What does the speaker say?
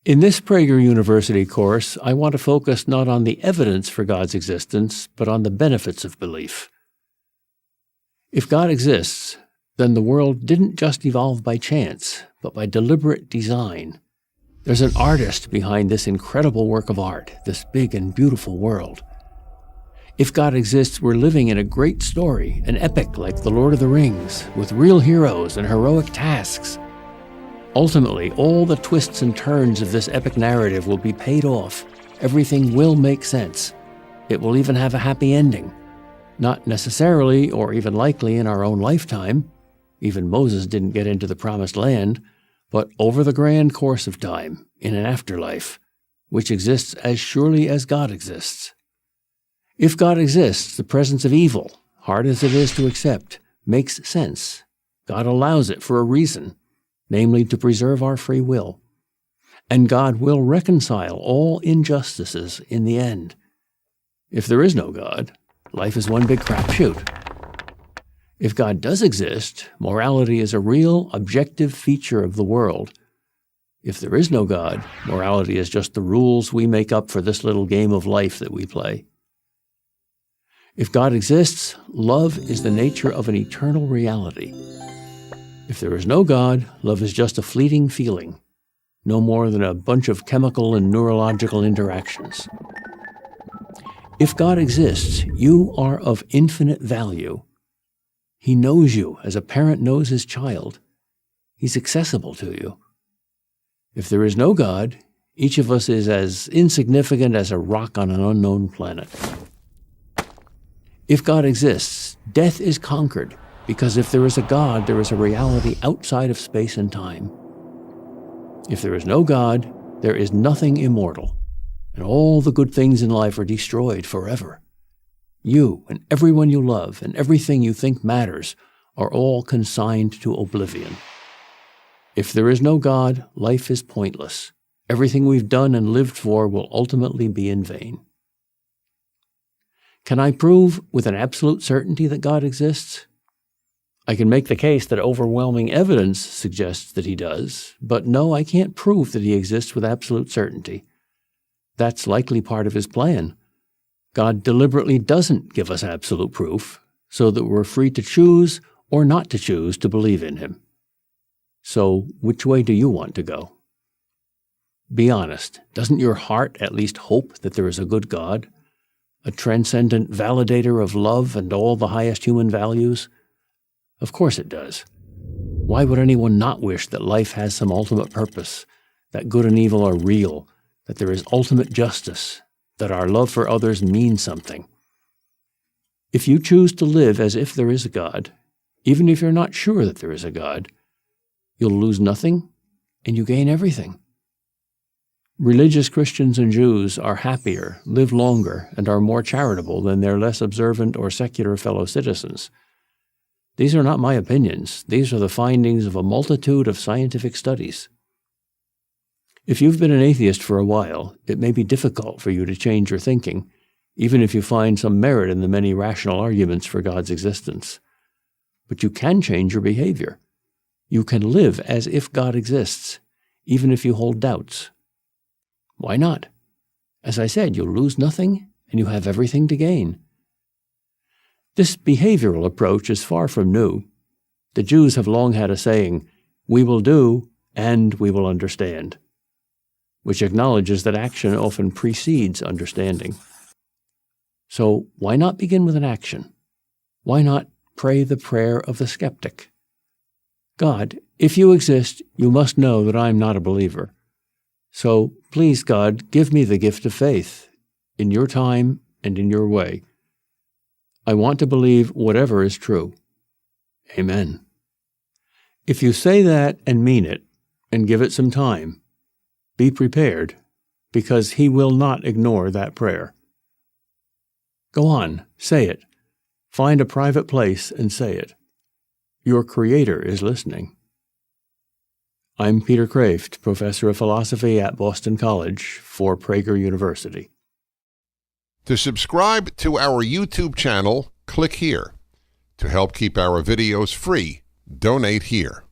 In this Prager University course, I want to focus not on the evidence for God's existence, but on the benefits of belief. If God exists, then the world didn't just evolve by chance, but by deliberate design. There's an artist behind this incredible work of art, this big and beautiful world. If God exists, we're living in a great story, an epic like The Lord of the Rings, with real heroes and heroic tasks. Ultimately, all the twists and turns of this epic narrative will be paid off. Everything will make sense. It will even have a happy ending. Not necessarily, or even likely in our own lifetime. Even Moses didn't get into the promised land, but over the grand course of time, in an afterlife, which exists as surely as God exists. If God exists, the presence of evil, hard as it is to accept, makes sense. God allows it for a reason, namely to preserve our free will. And God will reconcile all injustices in the end. If there is no God, life is one big crapshoot. If God does exist, morality is a real, objective feature of the world. If there is no God, morality is just the rules we make up for this little game of life that we play. If God exists, love is the nature of an eternal reality. If there is no God, love is just a fleeting feeling, no more than a bunch of chemical and neurological interactions. If God exists, you are of infinite value. He knows you as a parent knows his child. He's accessible to you. If there is no God, each of us is as insignificant as a rock on an unknown planet. If God exists, death is conquered, because if there is a God, there is a reality outside of space and time. If there is no God, there is nothing immortal, and all the good things in life are destroyed forever. You and everyone you love and everything you think matters are all consigned to oblivion. If there is no God, life is pointless. Everything we've done and lived for will ultimately be in vain. Can I prove with an absolute certainty that God exists? I can make the case that overwhelming evidence suggests that he does, but no, I can't prove that he exists with absolute certainty. That's likely part of his plan. God deliberately doesn't give us absolute proof, so that we're free to choose or not to choose to believe in him. So, which way do you want to go? Be honest, doesn't your heart at least hope that there is a good God, a transcendent validator of love and all the highest human values? Of course it does. Why would anyone not wish that life has some ultimate purpose, that good and evil are real, that there is ultimate justice, that our love for others means something? If you choose to live as if there is a God, even if you're not sure that there is a God, you'll lose nothing and you gain everything. Religious Christians and Jews are happier, live longer, and are more charitable than their less observant or secular fellow citizens. These are not my opinions. These are the findings of a multitude of scientific studies. If you've been an atheist for a while, it may be difficult for you to change your thinking, even if you find some merit in the many rational arguments for God's existence. But you can change your behavior. You can live as if God exists, even if you hold doubts. Why not? As I said, you'll lose nothing, and you have everything to gain. This behavioral approach is far from new. The Jews have long had a saying, "We will do, and we will understand," which acknowledges that action often precedes understanding. So why not begin with an action? Why not pray the prayer of the skeptic? God, if you exist, you must know that I'm not a believer. So please, God, give me the gift of faith, in your time and in your way. I want to believe whatever is true. Amen. If you say that and mean it, and give it some time, be prepared, because he will not ignore that prayer. Go on, say it. Find a private place and say it. Your Creator is listening. I'm Peter Kraft, Professor of Philosophy at Boston College for Prager University. To subscribe to our YouTube channel, click here. To help keep our videos free, donate here.